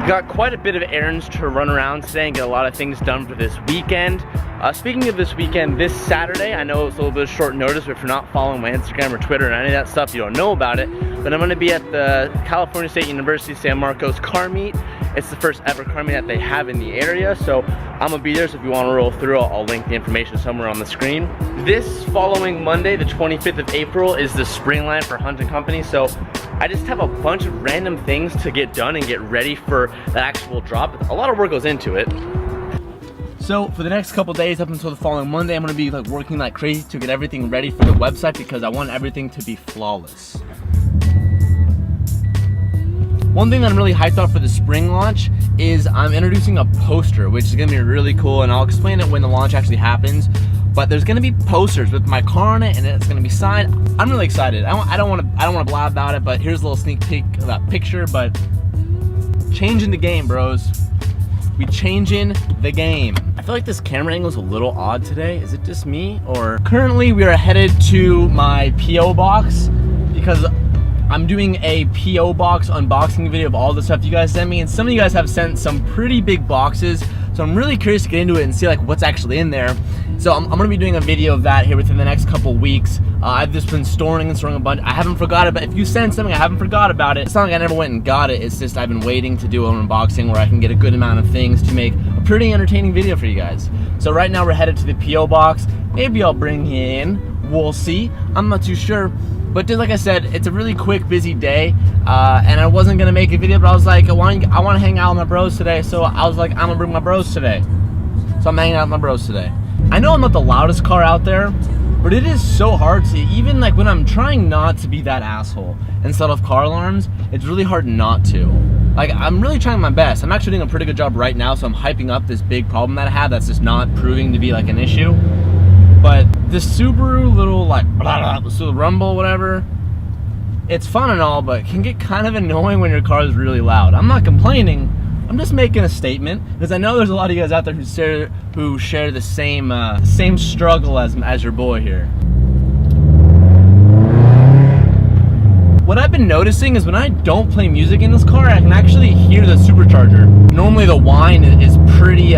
Got quite a bit of errands to run around today and get a lot of things done for this weekend. Speaking of this weekend, this Saturday, I know it's a little bit of short notice, but if you're not following my Instagram or Twitter or any of that stuff, you don't know about it. But I'm going to be at the California State University San Marcos car meet. It's the first ever car meet that they have in the area, so I'm going to be there, so if you want to roll through, I'll link the information somewhere on the screen. This following Monday, the 25th of April, is the spring line for Hunt & Company, so I just have a bunch of random things to get done and get ready for that actual drop. A lot of work goes into it. So for the next couple days up until the following Monday, I'm gonna be like working like crazy to get everything ready for the website because I want everything to be flawless. One thing that I'm really hyped up for the spring launch is I'm introducing a poster, which is gonna be really cool, and I'll explain it when the launch actually happens. But there's gonna be posters with my car on it, and it's gonna be signed. I'm really excited. I don't wanna blab about it, but here's a little sneak peek of that picture. But changing the game, bros. We changing the game. I feel like this camera angle is a little odd today. Is it just me? Or currently we are headed to my P.O. box because I'm doing a P.O. box unboxing video of all the stuff you guys sent me, and some of you guys have sent some pretty big boxes, so I'm really curious to get into it and see like what's actually in there. So I'm gonna be doing a video of that here within the next couple weeks. I've just been storing a bunch. I haven't forgot about it. If you send something, I haven't forgot about it. It's not like I never went and got it. It's just I've been waiting to do an unboxing where I can get a good amount of things to make a pretty entertaining video for you guys. So right now we're headed to the P.O. box. Maybe I'll bring you in. We'll see. I'm not too sure. But just like I said, it's a really quick, busy day, and I wasn't gonna make a video, but I was like, I want to hang out with my bros today, so I was like, I'm gonna bring my bros today. So I'm hanging out with my bros today. I know I'm not the loudest car out there, but it is so hard to, even like when I'm trying not to be that asshole and set off car alarms, it's really hard not to. Like, I'm really trying my best. I'm actually doing a pretty good job right now, so I'm hyping up this big problem that I have that's just not proving to be like an issue. But this Subaru little like blah, blah, so rumble, whatever, it's fun and all, but it can get kind of annoying when your car is really loud. I'm not complaining. I'm just making a statement because I know there's a lot of you guys out there who share the same struggle as your boy here. What I've been noticing is when I don't play music in this car, I can actually hear the supercharger. Normally the whine is pretty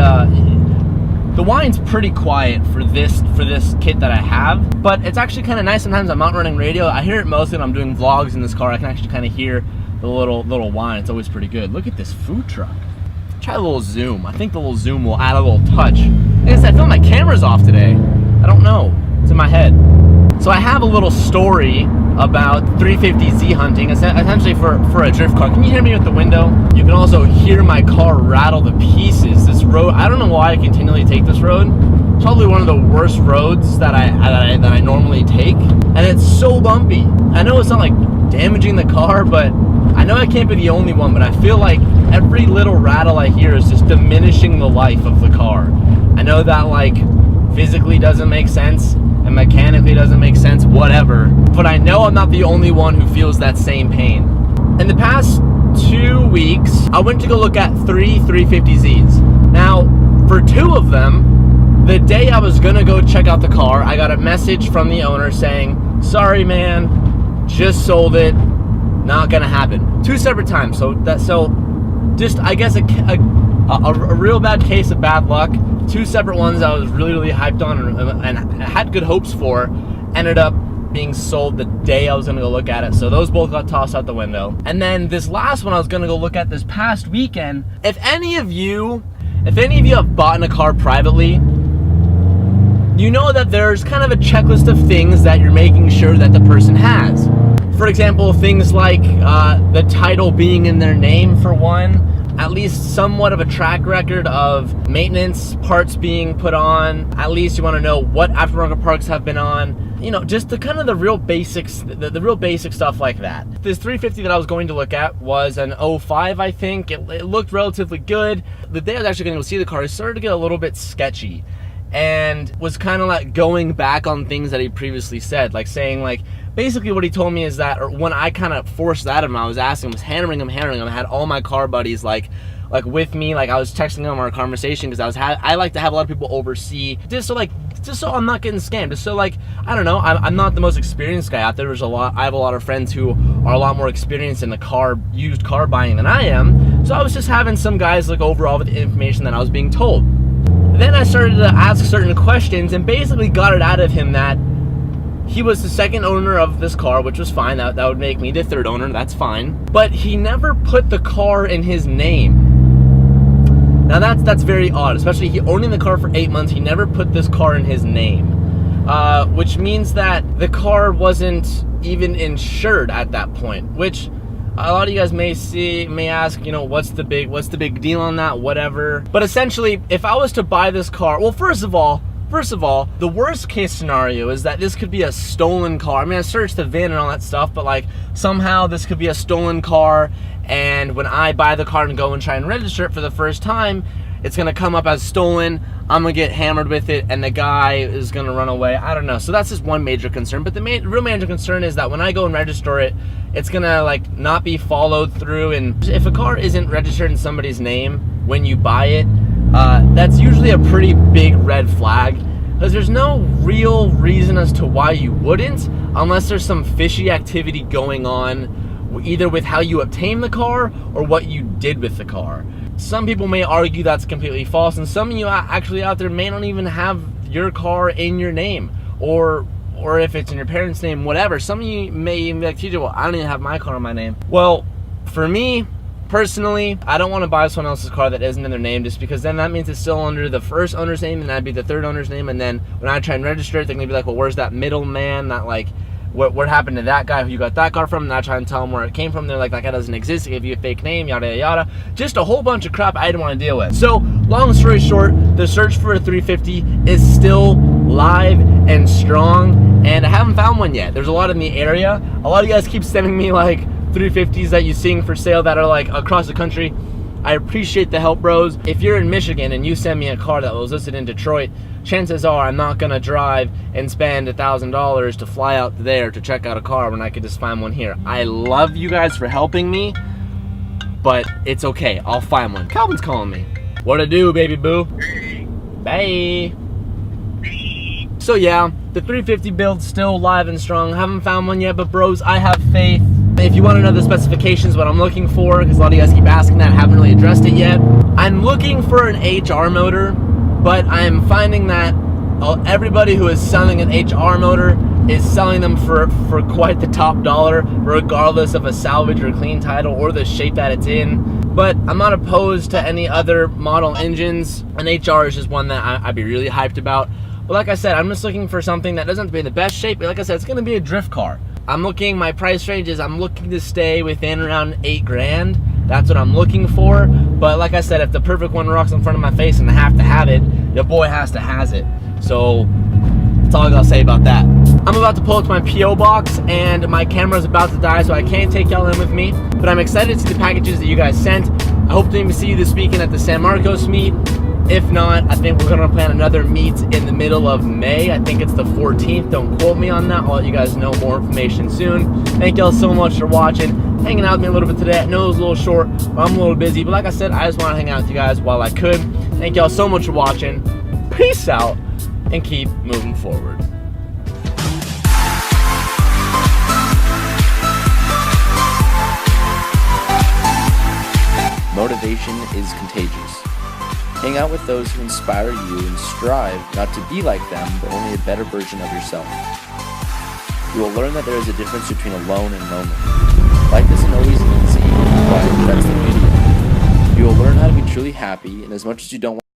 the whine's pretty quiet for this kit that I have, but it's actually kind of nice. Sometimes I'm out running radio. I hear it mostly when I'm doing vlogs in this car. I can actually kind of hear the little whine. It's always pretty good. Look at this food truck. Try a little zoom. I think the little zoom will add a little touch. Like I said, I feel my camera's off today. I don't know. It's in my head. So I have a little story about 350Z hunting, essentially for a drift car. Can you hear me with the window? You can also hear my car rattle to pieces. This road, I don't know why I continually take this road. It's probably one of the worst roads that I normally take, and it's so bumpy. I know it's not like damaging the car, but I know I can't be the only one, but I feel like every little rattle I hear is just diminishing the life of the car. I know that like physically doesn't make sense and mechanically doesn't make sense, whatever, but I know I'm not the only one who feels that same pain. In the past 2 weeks, I went to go look at 3 350Zs. Now, for 2 of them, the day I was gonna go check out the car, I got a message from the owner saying, sorry man, just sold it, not gonna happen. 2 separate times, so just I guess a real bad case of bad luck. 2 separate ones I was really hyped on and had good hopes for ended up being sold the day I was gonna go look at it. So those both got tossed out the window. And then this last one I was gonna go look at this past weekend. If any of you have bought a car privately, you know that there's kind of a checklist of things that you're making sure that the person has. For example, things like the title being in their name for one, at least somewhat of a track record of maintenance parts being put on. At least you want to know what aftermarket parts have been on. You know, just the kind of the real basics, the real basic stuff like that. This 350 that I was going to look at was an 05, I think. It looked relatively good. The day I was actually going to go see the car, it started to get a little bit sketchy, and was kind of like going back on things that he previously said, like saying like, basically what he told me is that, or when I kind of forced that him, I was asking him, was hammering him, I had all my car buddies like, like with me. Like I was texting him our conversation because I like to have a lot of people oversee just so I'm not getting scammed. Just so like I don't know, I'm not the most experienced guy out there. I have a lot of friends who are a lot more experienced in the used car buying than I am. So I was just having some guys look over all of the information that I was being told. Then I started to ask certain questions and basically got it out of him that he was the second owner of this car, which was fine. That would make me the third owner. That's fine. But he never put the car in his name. Now that's very odd, especially he owning the car for 8 months. He never put this car in his name, which means that the car wasn't even insured at that point. Which a lot of you guys may ask, you know, what's the big deal on that? Whatever. But essentially, if I was to buy this car, well, first of all, the worst case scenario is that this could be a stolen car. I mean, I searched the VIN and all that stuff, but like somehow this could be a stolen car, and when I buy the car and go and try and register it for the first time, it's gonna come up as stolen. I'm gonna get hammered with it, and the guy is gonna run away. I don't know. So that's just one major concern. But the real major concern is that when I go and register it, it's gonna like not be followed through. And if a car isn't registered in somebody's name when you buy it, that's usually a pretty big red flag, because there's no real reason as to why you wouldn't, unless there's some fishy activity going on, either with how you obtained the car or what you did with the car. Some people may argue that's completely false, and some of you actually out there may not even have your car in your name, or if it's in your parents' name, whatever. Some of you may even be like, TJ, well, I don't even have my car in my name. Well, for me, personally, I don't want to buy someone else's car that isn't in their name, just because then that means it's still under the first owner's name, and that'd be the third owner's name, and then when I try and register it, they're gonna be like, well, where's that middleman? That like, what happened to that guy who you got that car from? And I try and tell them where it came from. They're like, that guy doesn't exist. They give you a fake name, yada, yada, yada. Just a whole bunch of crap I didn't want to deal with. So, long story short, the search for a 350 is still live and strong, and I haven't found one yet. There's a lot in the area. A lot of you guys keep sending me like 350s that you seeing for sale that are like across the country. I appreciate the help, bros. If you're in Michigan and you send me a car that was listed in Detroit, chances are I'm not gonna drive and spend $1,000 to fly out there to check out a car when I could just find one here. I love you guys for helping me, but it's okay, I'll find one. Calvin's calling me. What to do, baby boo? Bye. So yeah, the 350 build's still live and strong. Haven't found one yet, but bros, I have faith. If you want to know the specifications, what I'm looking for, because a lot of you guys keep asking that, I haven't really addressed it yet. I'm looking for an HR motor, but I'm finding that everybody who is selling an HR motor is selling them for quite the top dollar, regardless of a salvage or clean title or the shape that it's in. But I'm not opposed to any other model engines. An HR is just one that I'd be really hyped about. But like I said, I'm just looking for something that doesn't have to be in the best shape, but like I said, it's gonna be a drift car. My price range is, I'm looking to stay within around 8 grand. That's what I'm looking for. But like I said, if the perfect one rocks in front of my face and I have to have it, your boy has to has it. So that's all I gotta say about that. I'm about to pull up to my P.O. box and my camera's about to die, so I can't take y'all in with me. But I'm excited to see the packages that you guys sent. I hope to even see you this weekend at the San Marcos meet. If not, I think we're gonna plan another meet in the middle of May. I think it's the 14th. Don't quote me on that. I'll let you guys know more information soon. Thank y'all so much for watching, hanging out with me a little bit today. I know it was a little short, but I'm a little busy. But like I said, I just want to hang out with you guys while I could. Thank y'all so much for watching. Peace out, and keep moving forward. Motivation is contagious. Hang out with those who inspire you and strive not to be like them, but only a better version of yourself. You will learn that there is a difference between alone and lonely. Life isn't always easy, but that's the beauty of it. You will learn how to be truly happy, and as much as you don't